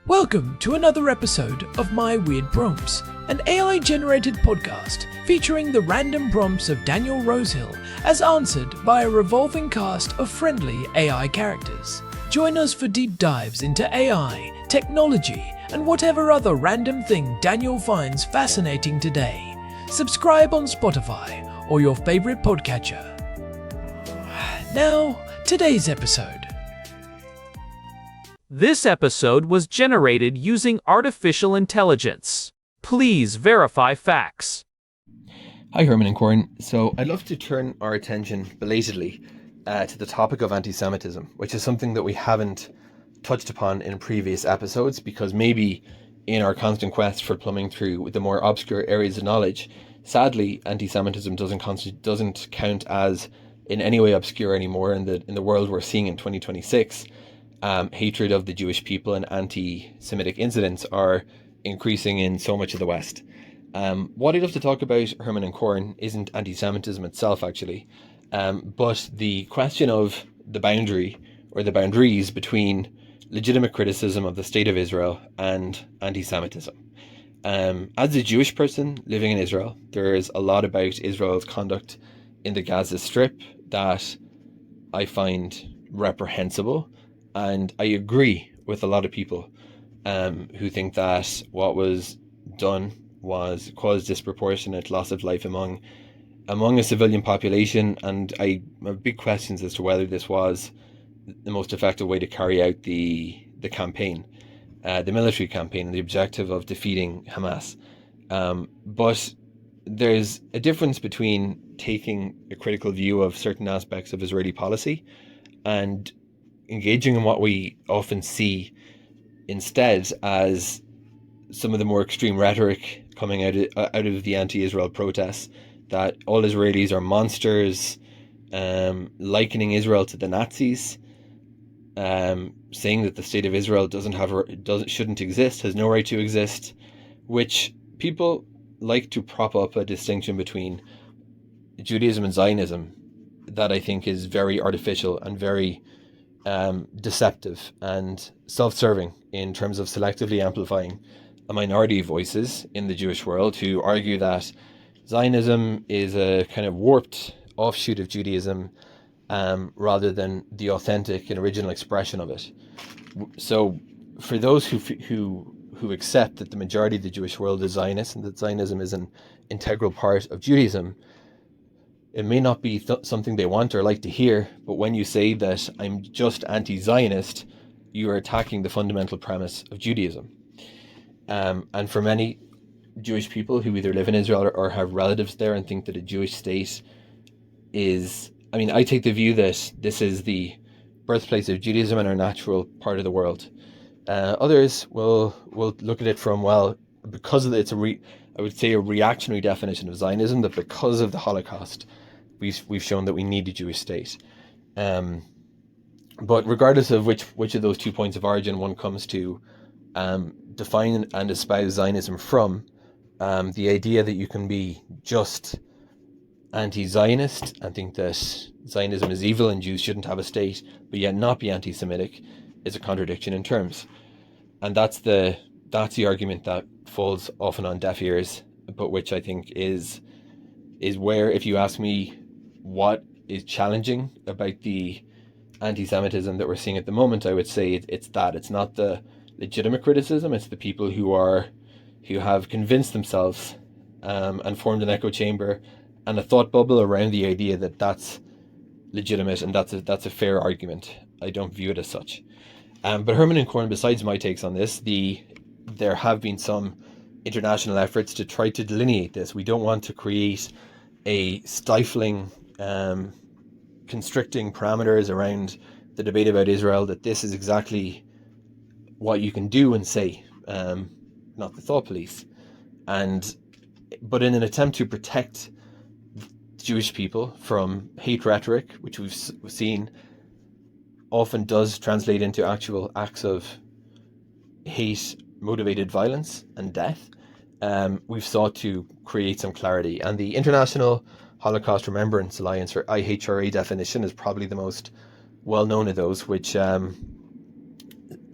Welcome to another episode of My Weird Prompts, an AI-generated podcast featuring the random prompts of Daniel Rosehill as answered by a revolving cast of friendly AI characters. Join us for deep dives into AI, technology, and whatever other random thing Daniel finds fascinating today. Subscribe on Spotify or your favorite podcatcher. Now, today's episode. This episode was generated using artificial intelligence. Please verify facts. Hi Herman and Corin. So I'd love to turn our attention belatedly to the topic of anti-Semitism, which is something that we haven't touched upon in previous episodes because maybe in our constant quest for plumbing through the more obscure areas of knowledge, sadly anti-Semitism doesn't count as in any way obscure anymore in the world we're seeing in 2026. Hatred of the Jewish people and anti-Semitic incidents are increasing in so much of the West. What I'd love to talk about, Herman and Corin, isn't anti-Semitism itself actually, but the question of the boundary or the boundaries between legitimate criticism of the state of Israel and anti-Semitism. As a Jewish person living in Israel, there's a lot about Israel's conduct in the Gaza Strip that I find reprehensible. And I agree with a lot of people who think that what was done caused disproportionate loss of life among a civilian population. And I have big questions as to whether this was the most effective way to carry out the campaign, the military campaign, and the objective of defeating Hamas. But there's a difference between taking a critical view of certain aspects of Israeli policy and engaging in what we often see instead as some of the more extreme rhetoric coming out of the anti-Israel protests, that all Israelis are monsters, likening Israel to the Nazis, saying that the state of Israel shouldn't exist, has no right to exist, which people like to prop up a distinction between Judaism and Zionism that I think is very artificial and very deceptive and self-serving in terms of selectively amplifying a minority of voices in the Jewish world who argue that Zionism is a kind of warped offshoot of Judaism rather than the authentic and original expression of it. So for those who accept that the majority of the Jewish world is Zionist and that Zionism is an integral part of Judaism, it may not be something they want or like to hear, but when you say that I'm just anti-Zionist, you are attacking the fundamental premise of Judaism. And for many Jewish people who either live in Israel or have relatives there and think that a Jewish state is, I take the view that this is the birthplace of Judaism and our natural part of the world. Others will look at it from, because of it's I would say a reactionary definition of Zionism, that because of the Holocaust, we've shown that we need a Jewish state. But regardless of which of those 2 points of origin one comes to define and espouse Zionism from, the idea that you can be just anti-Zionist and think that Zionism is evil and Jews shouldn't have a state, but yet not be anti-Semitic, is a contradiction in terms. And that's the argument that falls often on deaf ears, but which I think is where, if you ask me what is challenging about the anti-Semitism that we're seeing at the moment, I would say it's that. It's not the legitimate criticism, it's the people who have convinced themselves and formed an echo chamber and a thought bubble around the idea that that's legitimate and that's a fair argument. I don't view it as such. But Herman and Corin, besides my takes on this, there have been some international efforts to try to delineate this. We don't want to create a stifling, constricting parameters around the debate about Israel, that this is exactly what you can do and say, not the thought police. But in an attempt to protect Jewish people from hate rhetoric, which we've seen often does translate into actual acts of hate motivated violence and death, we've sought to create some clarity. And the International Holocaust Remembrance Alliance, or IHRA definition, is probably the most well known of those, which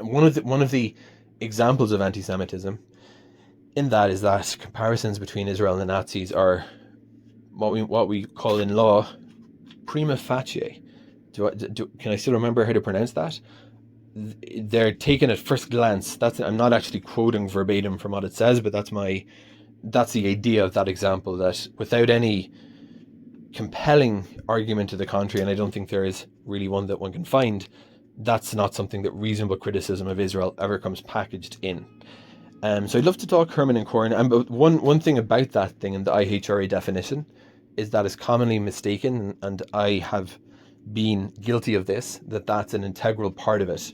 one of the examples of anti-Semitism in that is that comparisons between Israel and the Nazis are what we call in law prima facie. Can I still remember how to pronounce that? They're taken at first glance. I'm not actually quoting verbatim from what it says, but that's the idea of that example, that without any compelling argument to the contrary, and I don't think there is really one that one can find, that's not something that reasonable criticism of Israel ever comes packaged in. So I'd love to talk Herman and Corin. And one thing about that thing in the IHRA definition is that it's commonly mistaken, and I have been guilty of this, that's an integral part of it.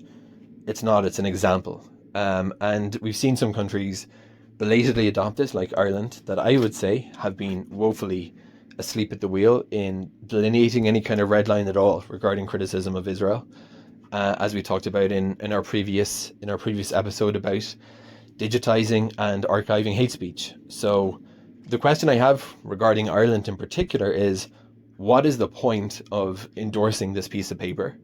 It's not, it's an example. And we've seen some countries belatedly adopt this, like Ireland, that I would say have been woefully asleep at the wheel in delineating any kind of red line at all regarding criticism of Israel, as we talked about in our previous episode about digitizing and archiving hate speech. So the question I have regarding Ireland in particular is, what is the point of endorsing this piece of paper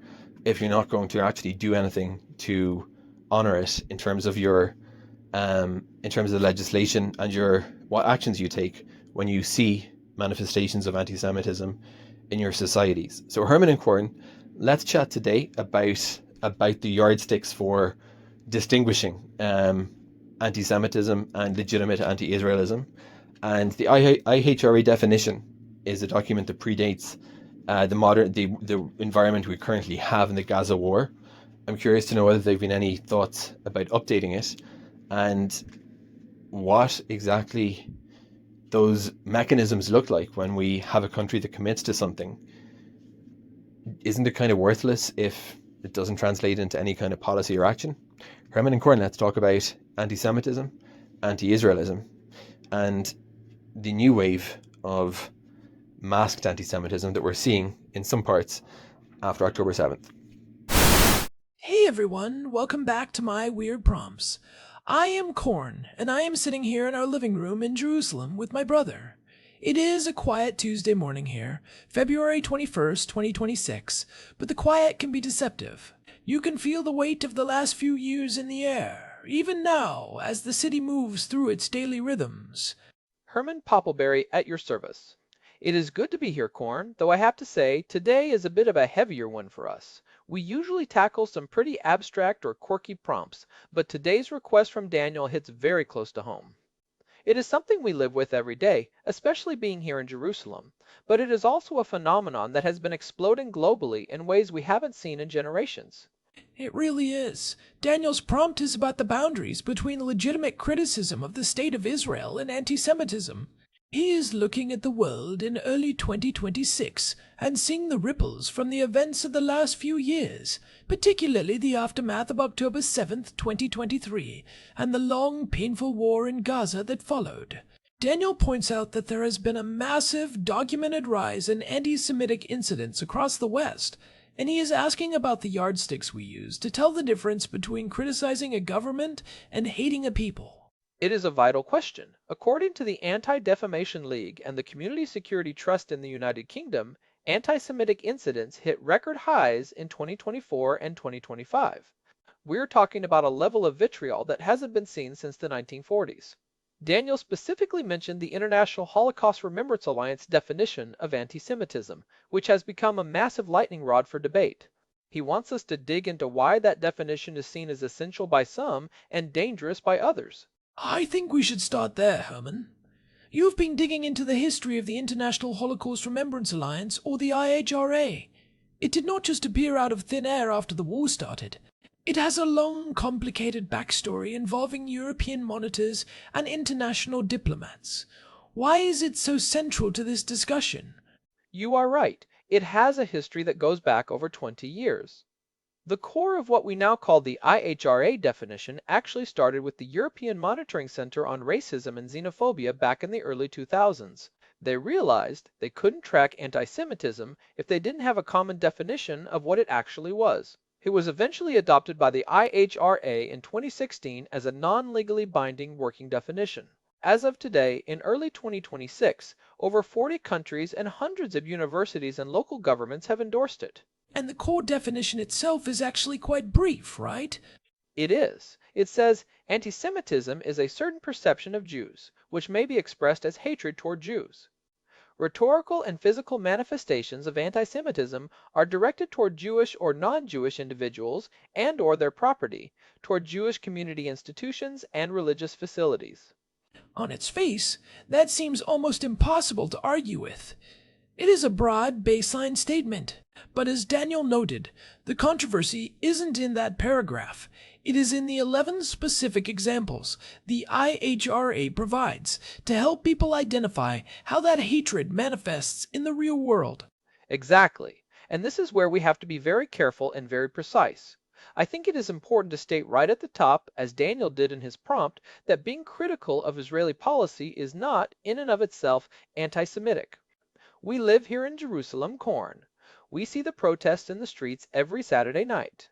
if you're not going to actually do anything to honor it in terms of your in terms of the legislation and what actions you take when you see manifestations of anti-Semitism in your societies? So Herman and Corin, let's chat today about the yardsticks for distinguishing anti-Semitism and legitimate anti-Israelism. And the IHRA definition is a document that predates the environment we currently have in the Gaza war. I'm curious to know whether there have been any thoughts about updating it and what exactly those mechanisms look like when we have a country that commits to something. Isn't it kind of worthless if it doesn't translate into any kind of policy or action? Herman and Corin, let's talk about anti-Semitism, anti-Israelism, and the new wave of masked anti-Semitism that we're seeing in some parts after October 7th. Hey everyone, welcome back to my weird prompts. I am Corn, and I am sitting here in our living room in Jerusalem with my brother. It is a quiet Tuesday morning here, February 21st, 2026, but the quiet can be deceptive. You can feel the weight of the last few years in the air, even now, as the city moves through its daily rhythms. Herman Poppleberry at your service. It is good to be here, Corn, though I have to say, today is a bit of a heavier one for us. We usually tackle some pretty abstract or quirky prompts, but today's request from Daniel hits very close to home. It is something we live with every day, especially being here in Jerusalem, but it is also a phenomenon that has been exploding globally in ways we haven't seen in generations. It really is. Daniel's prompt is about the boundaries between legitimate criticism of the state of Israel and anti-Semitism. He is looking at the world in early 2026 and seeing the ripples from the events of the last few years, particularly the aftermath of October 7th, 2023, and the long, painful war in Gaza that followed. Daniel points out that there has been a massive, documented rise in anti-Semitic incidents across the West, and he is asking about the yardsticks we use to tell the difference between criticizing a government and hating a people. It is a vital question. According to the Anti-Defamation League and the Community Security Trust in the United Kingdom, anti-Semitic incidents hit record highs in 2024 and 2025. We're talking about a level of vitriol that hasn't been seen since the 1940s. Daniel specifically mentioned the International Holocaust Remembrance Alliance definition of anti-Semitism, which has become a massive lightning rod for debate. He wants us to dig into why that definition is seen as essential by some and dangerous by others. I think we should start there, Herman. You've been digging into the history of the International Holocaust Remembrance Alliance, or the IHRA. It did not just appear out of thin air after the war started. It has a long, complicated backstory involving European monitors and international diplomats. Why is it so central to this discussion? You are right. It has a history that goes back over 20 years. The core of what we now call the IHRA definition actually started with the European Monitoring Center on Racism and Xenophobia back in the early 2000s. They realized they couldn't track anti-Semitism if they didn't have a common definition of what it actually was. It was eventually adopted by the IHRA in 2016 as a non-legally binding working definition. As of today, in early 2026, over 40 countries and hundreds of universities and local governments have endorsed it. And the core definition itself is actually quite brief, right? It is. It says, antisemitism is a certain perception of Jews, which may be expressed as hatred toward Jews. Rhetorical and physical manifestations of antisemitism are directed toward Jewish or non-Jewish individuals and/or their property, toward Jewish community institutions and religious facilities. On its face, that seems almost impossible to argue with. It is a broad baseline statement, but as Daniel noted, the controversy isn't in that paragraph. It is in the 11 specific examples the IHRA provides to help people identify how that hatred manifests in the real world. Exactly. And this is where we have to be very careful and very precise. I think it is important to state right at the top, as Daniel did in his prompt, that being critical of Israeli policy is not, in and of itself, anti-Semitic. We live here in Jerusalem, Corn. We see the protests in the streets every Saturday night.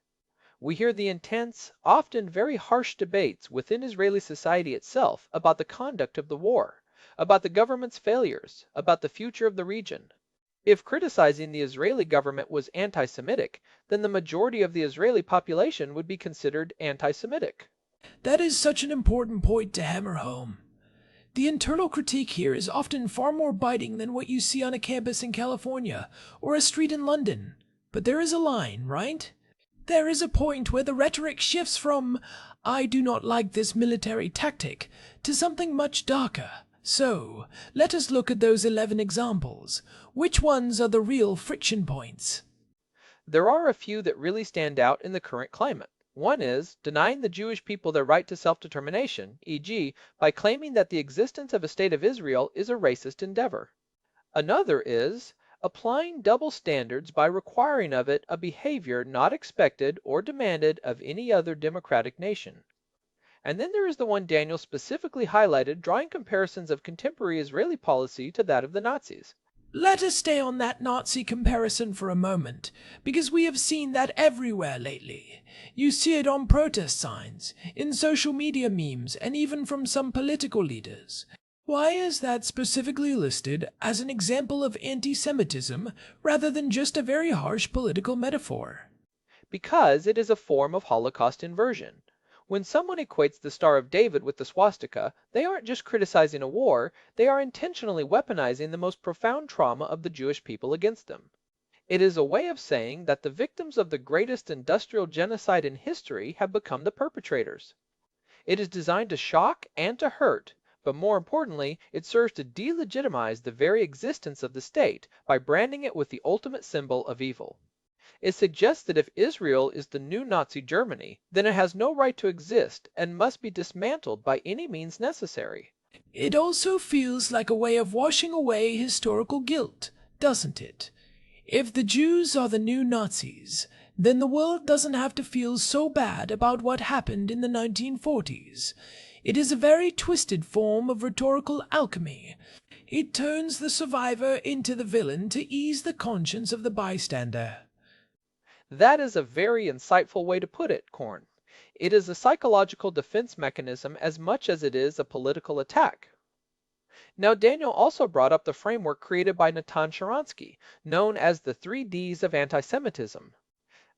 We hear the intense, often very harsh debates within Israeli society itself about the conduct of the war, about the government's failures, about the future of the region. If criticizing the Israeli government was anti-Semitic, then the majority of the Israeli population would be considered anti-Semitic. That is such an important point to hammer home. The internal critique here is often far more biting than what you see on a campus in California or a street in London. But there is a line, right? There is a point where the rhetoric shifts from, "I do not like this military tactic," to something much darker. So, let us look at those 11 examples. Which ones are the real friction points? There are a few that really stand out in the current climate. One is denying the Jewish people their right to self-determination, e.g., by claiming that the existence of a state of Israel is a racist endeavor. Another is applying double standards by requiring of it a behavior not expected or demanded of any other democratic nation. And then there is the one Daniel specifically highlighted, drawing comparisons of contemporary Israeli policy to that of the Nazis. Let us stay on that Nazi comparison for a moment, because we have seen that everywhere lately. You see it on protest signs, in social media memes, and even from some political leaders. Why is that specifically listed as an example of anti-Semitism rather than just a very harsh political metaphor? Because it is a form of Holocaust inversion. When someone equates the Star of David with the swastika, they aren't just criticizing a war, they are intentionally weaponizing the most profound trauma of the Jewish people against them. It is a way of saying that the victims of the greatest industrial genocide in history have become the perpetrators. It is designed to shock and to hurt, but more importantly, it serves to delegitimize the very existence of the state by branding it with the ultimate symbol of evil. It suggests that if Israel is the new Nazi Germany, then it has no right to exist and must be dismantled by any means necessary. It also feels like a way of washing away historical guilt, doesn't it? If the Jews are the new Nazis, then the world doesn't have to feel so bad about what happened in the 1940s. It is a very twisted form of rhetorical alchemy. It turns the survivor into the villain to ease the conscience of the bystander. That is a very insightful way to put it, Korn. It is a psychological defense mechanism as much as it is a political attack. Now, Daniel also brought up the framework created by Natan Sharansky, known as the 3Ds of antisemitism.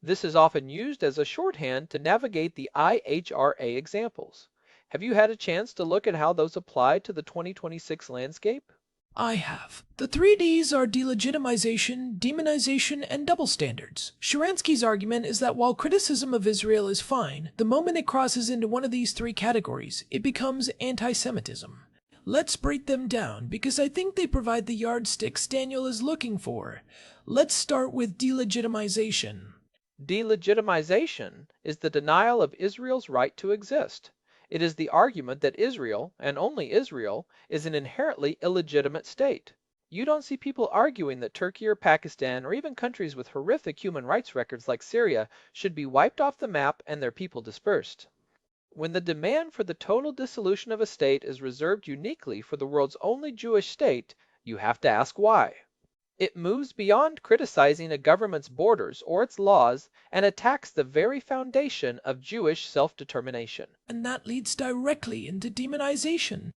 This is often used as a shorthand to navigate the IHRA examples. Have you had a chance to look at how those apply to the 2026 landscape? I have. The 3Ds are delegitimization, demonization, and double standards. Sharansky's argument is that while criticism of Israel is fine, the moment it crosses into one of these three categories, it becomes anti-Semitism. Let's break them down, because I think they provide the yardsticks Daniel is looking for. Let's start with delegitimization. Delegitimization is the denial of Israel's right to exist. It is the argument that Israel, and only Israel, is an inherently illegitimate state. You don't see people arguing that Turkey or Pakistan, or even countries with horrific human rights records like Syria, should be wiped off the map and their people dispersed. When the demand for the total dissolution of a state is reserved uniquely for the world's only Jewish state, you have to ask why. It moves beyond criticizing a government's borders or its laws and attacks the very foundation of Jewish self-determination. And that leads directly into demonization.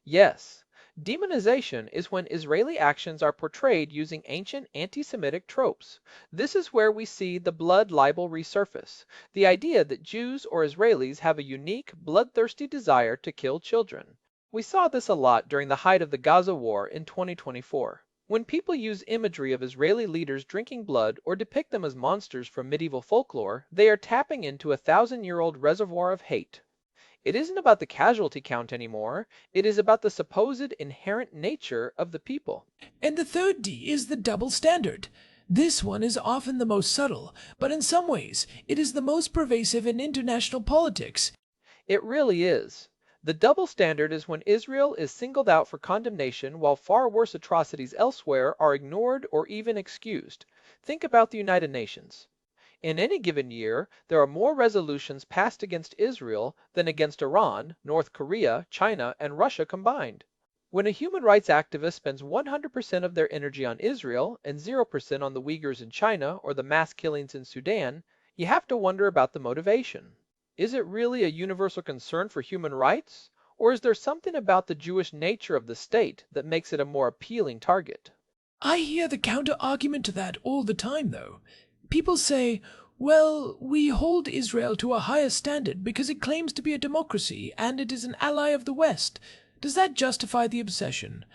Yes, Demonization is when Israeli actions are portrayed using ancient anti-Semitic tropes. This is where we see the blood libel resurface, the idea that Jews or Israelis have a unique, bloodthirsty desire to kill children. We saw this a lot during the height of the Gaza war in 2024. When people use imagery of Israeli leaders drinking blood or depict them as monsters from medieval folklore, they are tapping into a thousand-year-old reservoir of hate. It isn't about the casualty count anymore, it is about the supposed inherent nature of the people. And the third D is the double standard. This one is often the most subtle, but in some ways it is the most pervasive in international politics. It really is. The double standard is when Israel is singled out for condemnation while far worse atrocities elsewhere are ignored or even excused. Think about the United Nations. In any given year, there are more resolutions passed against Israel than against Iran, North Korea, China, and Russia combined. When a human rights activist spends 100% of their energy on Israel and 0% on the Uyghurs in China or the mass killings in Sudan, you have to wonder about the motivation. Is it really a universal concern for human rights? Or is there something about the Jewish nature of the state that makes it a more appealing target? I hear the counter-argument to that all the time, though. People say, well, we hold Israel to a higher standard because it claims to be a democracy and it is an ally of the West. Does that justify the obsession?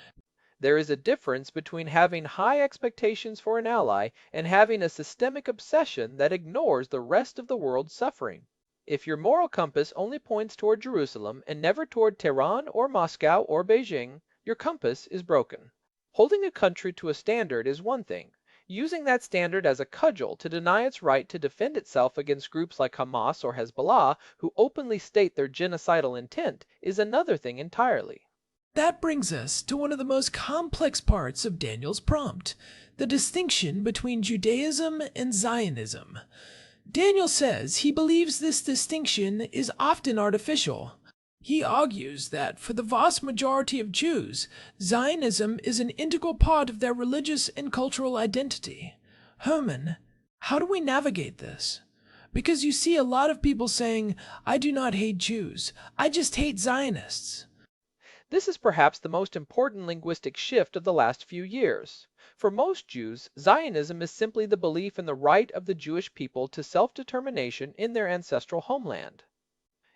There is a difference between having high expectations for an ally and having a systemic obsession that ignores the rest of the world's suffering. If your moral compass only points toward Jerusalem and never toward Tehran or Moscow or Beijing, your compass is broken. Holding a country to a standard is one thing. Using that standard as a cudgel to deny its right to defend itself against groups like Hamas or Hezbollah who openly state their genocidal intent is another thing entirely. That brings us to one of the most complex parts of Daniel's prompt, the distinction between Judaism and Zionism. Daniel says he believes this distinction is often artificial. He argues that for the vast majority of Jews, Zionism is an integral part of their religious and cultural identity. Herman, how do we navigate this? Because you see a lot of people saying, I do not hate Jews, I just hate Zionists. This is perhaps the most important linguistic shift of the last few years. For most Jews, Zionism is simply the belief in the right of the Jewish people to self-determination in their ancestral homeland.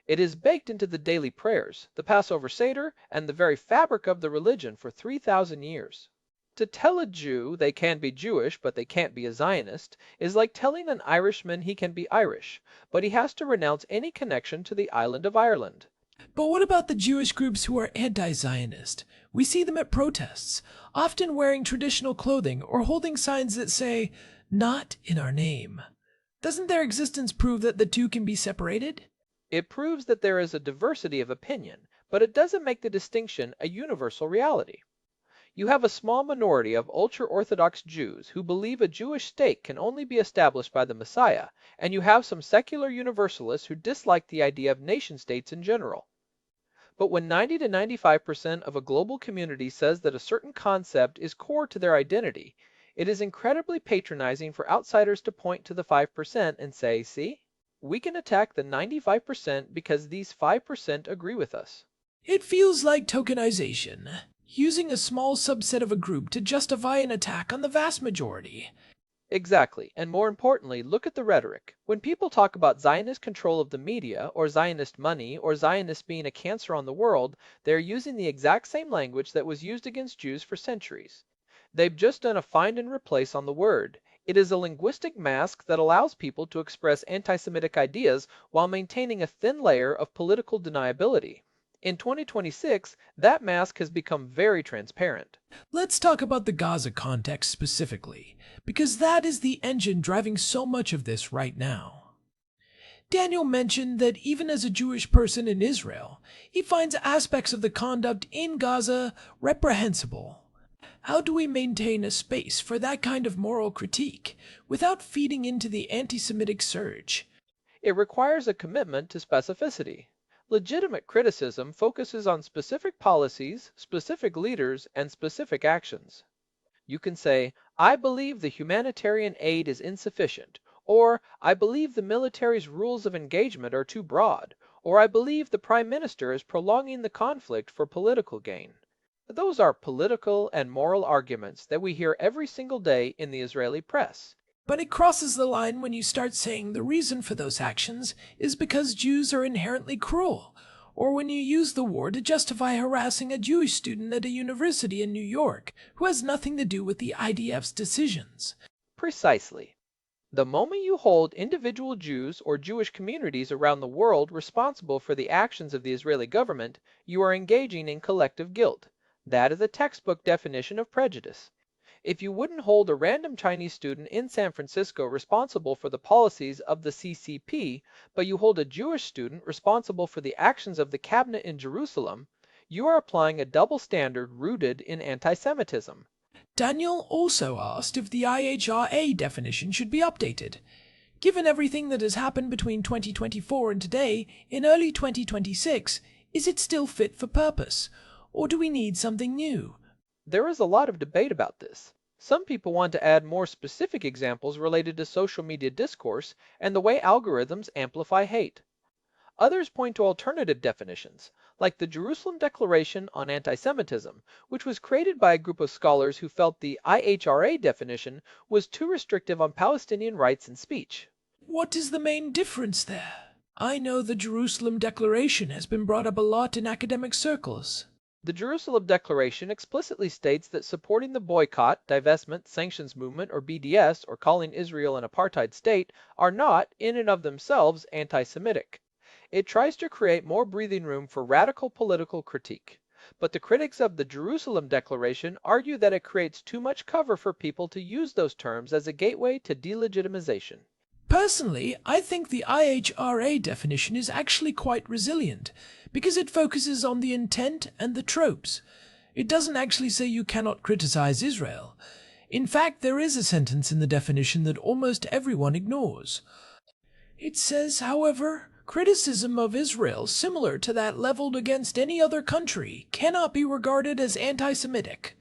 It is baked into the daily prayers, the Passover Seder, and the very fabric of the religion for 3,000 years. To tell a Jew they can be Jewish but they can't be a Zionist is like telling an Irishman he can be Irish, but he has to renounce any connection to the island of Ireland. But what about the Jewish groups who are anti-Zionist? We see them at protests, often wearing traditional clothing or holding signs that say, "Not in our name." Doesn't their existence prove that the two can be separated? It proves that there is a diversity of opinion, but it doesn't make the distinction a universal reality. You have a small minority of ultra-Orthodox Jews who believe a Jewish state can only be established by the Messiah, and you have some secular Universalists who dislike the idea of nation-states in general. But when 90 to 95% of a global community says that a certain concept is core to their identity, it is incredibly patronizing for outsiders to point to the 5% and say, see, we can attack the 95% because these 5% agree with us. It feels like tokenization, using a small subset of a group to justify an attack on the vast majority. Exactly, and more importantly, look at the rhetoric. When people talk about Zionist control of the media, or Zionist money, or Zionists being a cancer on the world, they're using the exact same language that was used against Jews for centuries. They've just done a find and replace on the word. It is a linguistic mask that allows people to express anti-Semitic ideas while maintaining a thin layer of political deniability. In 2026, that mask has become very transparent. Let's talk about the Gaza context specifically, because that is the engine driving so much of this right now. Daniel mentioned that even as a Jewish person in Israel, he finds aspects of the conduct in Gaza reprehensible. How do we maintain a space for that kind of moral critique without feeding into the anti-Semitic surge? It requires a commitment to specificity. Legitimate criticism focuses on specific policies, specific leaders, and specific actions. You can say, I believe the humanitarian aid is insufficient, or I believe the military's rules of engagement are too broad, or I believe the Prime Minister is prolonging the conflict for political gain. Those are political and moral arguments that we hear every single day in the Israeli press. But it crosses the line when you start saying the reason for those actions is because Jews are inherently cruel, or when you use the war to justify harassing a Jewish student at a university in New York who has nothing to do with the IDF's decisions. Precisely. The moment you hold individual Jews or Jewish communities around the world responsible for the actions of the Israeli government, you are engaging in collective guilt. That is a textbook definition of prejudice. If you wouldn't hold a random Chinese student in San Francisco responsible for the policies of the CCP, but you hold a Jewish student responsible for the actions of the cabinet in Jerusalem, you are applying a double standard rooted in anti-Semitism. Daniel also asked if the IHRA definition should be updated. Given everything that has happened between 2024 and today, in early 2026, is it still fit for purpose? Or do we need something new? There is a lot of debate about this. Some people want to add more specific examples related to social media discourse and the way algorithms amplify hate. Others point to alternative definitions, like the Jerusalem Declaration on Antisemitism, which was created by a group of scholars who felt the IHRA definition was too restrictive on Palestinian rights and speech. What is the main difference there? I know the Jerusalem Declaration has been brought up a lot in academic circles. The Jerusalem Declaration explicitly states that supporting the boycott, divestment, sanctions movement, or BDS, or calling Israel an apartheid state, are not, in and of themselves, anti-Semitic. It tries to create more breathing room for radical political critique. But the critics of the Jerusalem Declaration argue that it creates too much cover for people to use those terms as a gateway to delegitimization. Personally, I think the IHRA definition is actually quite resilient, because it focuses on the intent and the tropes. It doesn't actually say you cannot criticize Israel. In fact, there is a sentence in the definition that almost everyone ignores. It says, however, criticism of Israel similar to that leveled against any other country cannot be regarded as anti-Semitic.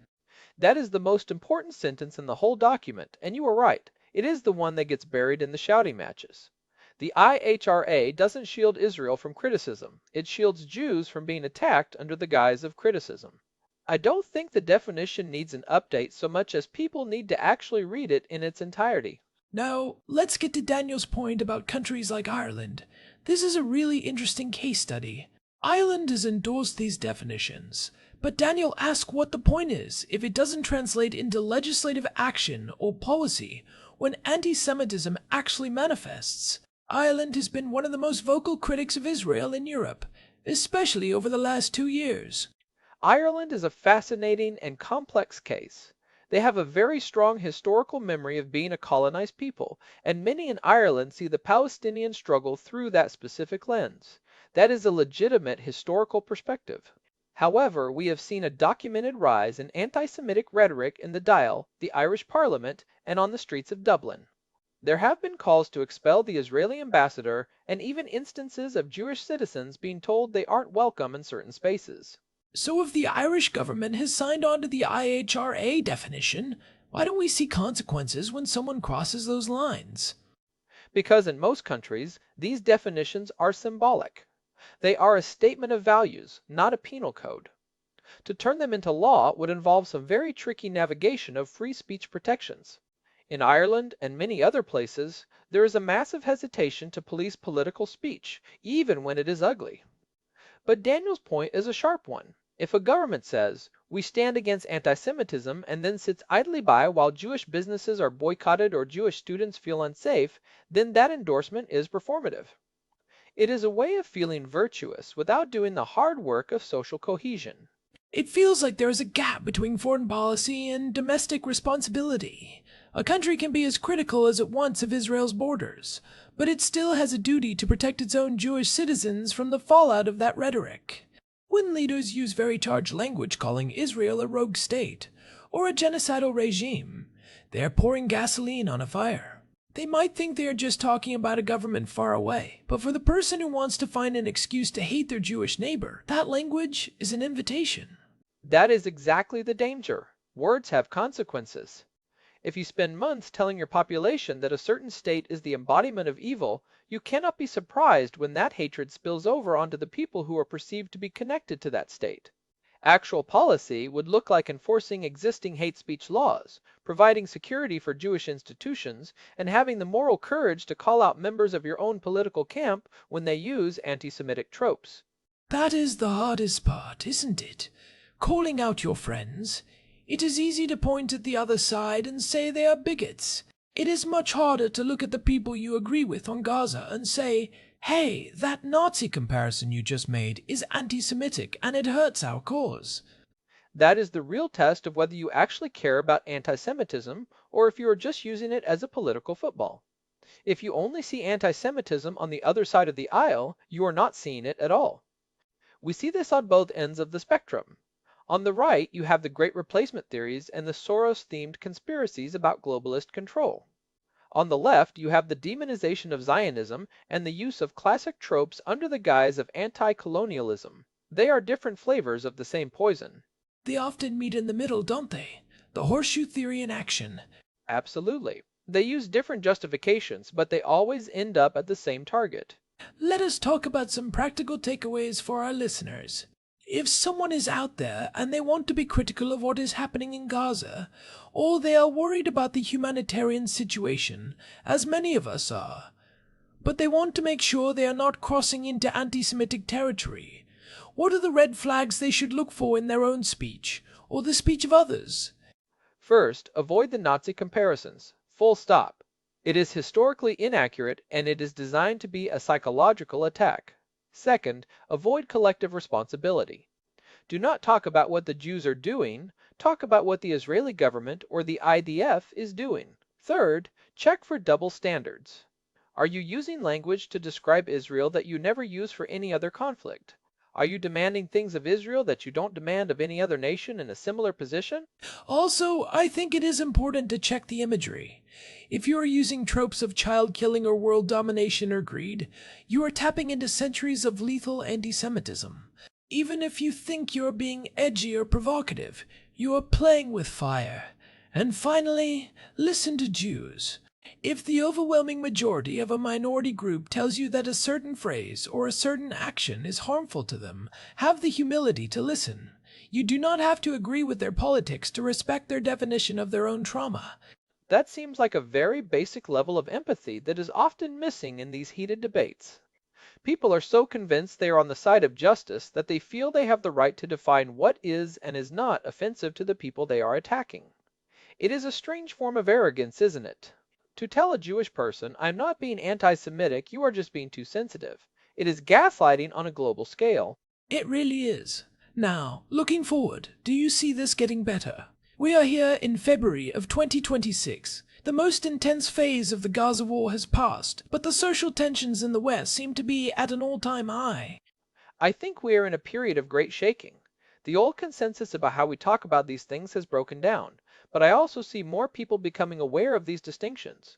That is the most important sentence in the whole document, and you are right. It is the one that gets buried in the shouting matches. The IHRA doesn't shield Israel from criticism. It shields Jews from being attacked under the guise of criticism. I don't think the definition needs an update so much as people need to actually read it in its entirety. Now, let's get to Daniel's point about countries like Ireland. This is a really interesting case study. Ireland has endorsed these definitions, but Daniel asked what the point is if it doesn't translate into legislative action or policy when anti-Semitism actually manifests. Ireland has been one of the most vocal critics of Israel in Europe, especially over the last 2 years. Ireland is a fascinating and complex case. They have a very strong historical memory of being a colonized people, and many in Ireland see the Palestinian struggle through that specific lens. That is a legitimate historical perspective. However, we have seen a documented rise in anti-Semitic rhetoric in the Dáil, the Irish Parliament, and on the streets of Dublin. There have been calls to expel the Israeli ambassador, and even instances of Jewish citizens being told they aren't welcome in certain spaces. So if the Irish government has signed on to the IHRA definition, why don't we see consequences when someone crosses those lines? Because in most countries, these definitions are symbolic. They are a statement of values, not a penal code. To turn them into law would involve some very tricky navigation of free speech protections. In Ireland and many other places, there is a massive hesitation to police political speech, even when it is ugly. But Daniel's point is a sharp one. If a government says, we stand against anti-Semitism and then sits idly by while Jewish businesses are boycotted or Jewish students feel unsafe, then that endorsement is performative. It is a way of feeling virtuous without doing the hard work of social cohesion. It feels like there is a gap between foreign policy and domestic responsibility. A country can be as critical as it wants of Israel's borders, but it still has a duty to protect its own Jewish citizens from the fallout of that rhetoric. When leaders use very charged language calling Israel a rogue state or a genocidal regime, they are pouring gasoline on a fire. They might think they are just talking about a government far away, but for the person who wants to find an excuse to hate their Jewish neighbor, that language is an invitation. That is exactly the danger. Words have consequences. If you spend months telling your population that a certain state is the embodiment of evil, you cannot be surprised when that hatred spills over onto the people who are perceived to be connected to that state. Actual policy would look like enforcing existing hate speech laws, providing security for Jewish institutions, and having the moral courage to call out members of your own political camp when they use anti-Semitic tropes. That is the hardest part, isn't it? Calling out your friends. It is easy to point at the other side and say they are bigots. It is much harder to look at the people you agree with on Gaza and say, hey, that Nazi comparison you just made is anti-Semitic and it hurts our cause. That is the real test of whether you actually care about anti-Semitism or if you are just using it as a political football. If you only see anti-Semitism on the other side of the aisle, you are not seeing it at all. We see this on both ends of the spectrum. On the right, you have the Great Replacement theories and the Soros-themed conspiracies about globalist control. On the left, you have the demonization of Zionism and the use of classic tropes under the guise of anti-colonialism. They are different flavors of the same poison. They often meet in the middle, don't they? The horseshoe theory in action. Absolutely. They use different justifications, but they always end up at the same target. Let us talk about some practical takeaways for our listeners. If someone is out there and they want to be critical of what is happening in Gaza, or they are worried about the humanitarian situation, as many of us are, but they want to make sure they are not crossing into anti-Semitic territory, what are the red flags they should look for in their own speech, or the speech of others? First, avoid the Nazi comparisons. Full stop. It is historically inaccurate and it is designed to be a psychological attack. Second, avoid collective responsibility. Do not talk about what the Jews are doing, talk about what the Israeli government or the IDF is doing. Third, check for double standards. Are you using language to describe Israel that you never use for any other conflict? Are you demanding things of Israel that you don't demand of any other nation in a similar position? Also, I think it is important to check the imagery. If you are using tropes of child killing or world domination or greed, you are tapping into centuries of lethal anti-Semitism. Even if you think you are being edgy or provocative, you are playing with fire. And finally, listen to Jews. If the overwhelming majority of a minority group tells you that a certain phrase or a certain action is harmful to them, have the humility to listen. You do not have to agree with their politics to respect their definition of their own trauma. That seems like a very basic level of empathy that is often missing in these heated debates. People are so convinced they are on the side of justice that they feel they have the right to define what is and is not offensive to the people they are attacking. It is a strange form of arrogance, isn't it? To tell a Jewish person, I'm not being anti-Semitic, you are just being too sensitive. It is gaslighting on a global scale. It really is. Now, looking forward, do you see this getting better? We are here in February of 2026. The most intense phase of the Gaza war has passed, but the social tensions in the West seem to be at an all-time high. I think we are in a period of great shaking. The old consensus about how we talk about these things has broken down, but I also see more people becoming aware of these distinctions.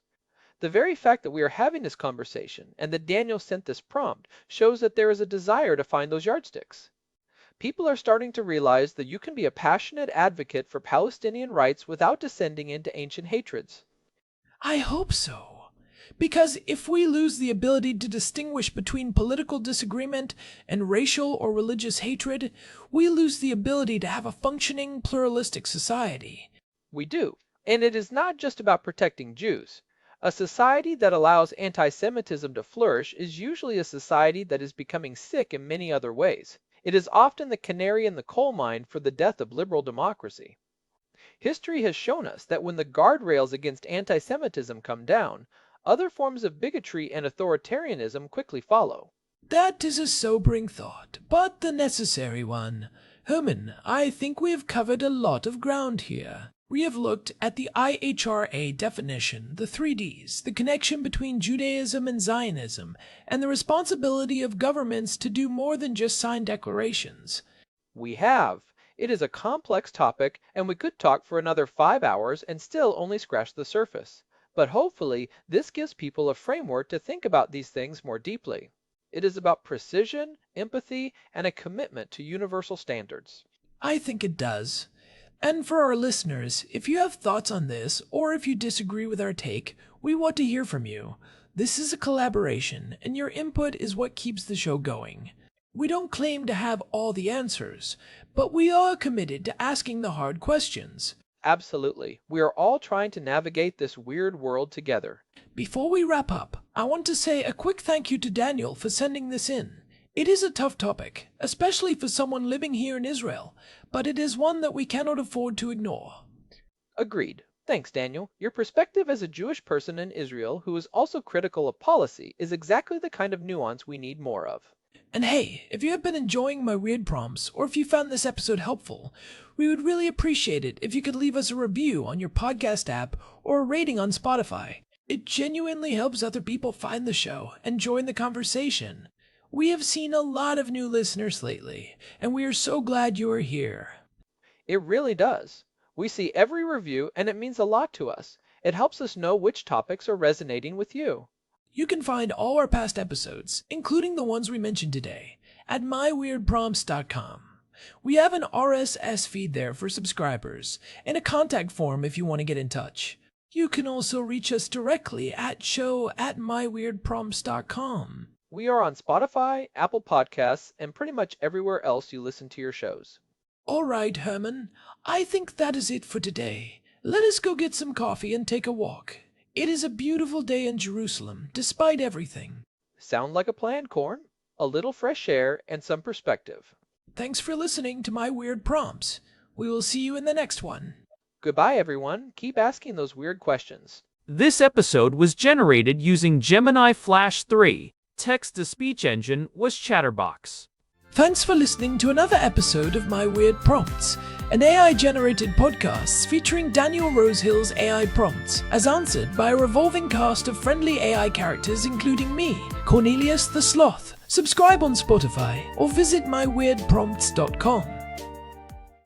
The very fact that we are having this conversation and that Daniel sent this prompt shows that there is a desire to find those yardsticks. People are starting to realize that you can be a passionate advocate for Palestinian rights without descending into ancient hatreds. I hope so. Because if we lose the ability to distinguish between political disagreement and racial or religious hatred, we lose the ability to have a functioning, pluralistic society. We do. And it is not just about protecting Jews. A society that allows anti-Semitism to flourish is usually a society that is becoming sick in many other ways. It is often the canary in the coal mine for the death of liberal democracy. History has shown us that when the guardrails against anti-Semitism come down, other forms of bigotry and authoritarianism quickly follow. That is a sobering thought, but the necessary one. Herman, I think we have covered a lot of ground here. We have looked at the IHRA definition, the 3Ds, the connection between Judaism and Zionism, and the responsibility of governments to do more than just sign declarations. We have. It is a complex topic, and we could talk for another 5 hours and still only scratch the surface. But hopefully, this gives people a framework to think about these things more deeply. It is about precision, empathy, and a commitment to universal standards. I think it does. And for our listeners, if you have thoughts on this, or if you disagree with our take, we want to hear from you. This is a collaboration, and your input is what keeps the show going. We don't claim to have all the answers, but we are committed to asking the hard questions. Absolutely. We are all trying to navigate this weird world together. Before we wrap up, I want to say a quick thank you to Daniel for sending this in. It is a tough topic, especially for someone living here in Israel, but it is one that we cannot afford to ignore. Agreed. Thanks, Daniel. Your perspective as a Jewish person in Israel who is also critical of policy is exactly the kind of nuance we need more of. And hey, if you have been enjoying my weird prompts, or if you found this episode helpful, we would really appreciate it if you could leave us a review on your podcast app or a rating on Spotify. It genuinely helps other people find the show and join the conversation. We have seen a lot of new listeners lately, and we are so glad you are here. It really does. We see every review and it means a lot to us. It helps us know which topics are resonating with you. You can find all our past episodes, including the ones we mentioned today, at myweirdprompts.com. We have an RSS feed there for subscribers, and a contact form if you want to get in touch. You can also reach us directly at show@myweirdprompts.com. We are on Spotify, Apple Podcasts, and pretty much everywhere else you listen to your shows. All right, Herman, I think that is it for today. Let us go get some coffee and take a walk. It is a beautiful day in Jerusalem, despite everything. Sound like a plan, Corn? A little fresh air and some perspective. Thanks for listening to my weird prompts. We will see you in the next one. Goodbye, everyone. Keep asking those weird questions. This episode was generated using Gemini Flash 3. Text-to-speech engine was Chatterbox. Thanks for listening to another episode of My Weird Prompts, an AI-generated podcast featuring Daniel Rosehill's AI prompts, as answered by a revolving cast of friendly AI characters including me, Cornelius the Sloth. Subscribe on Spotify or visit myweirdprompts.com.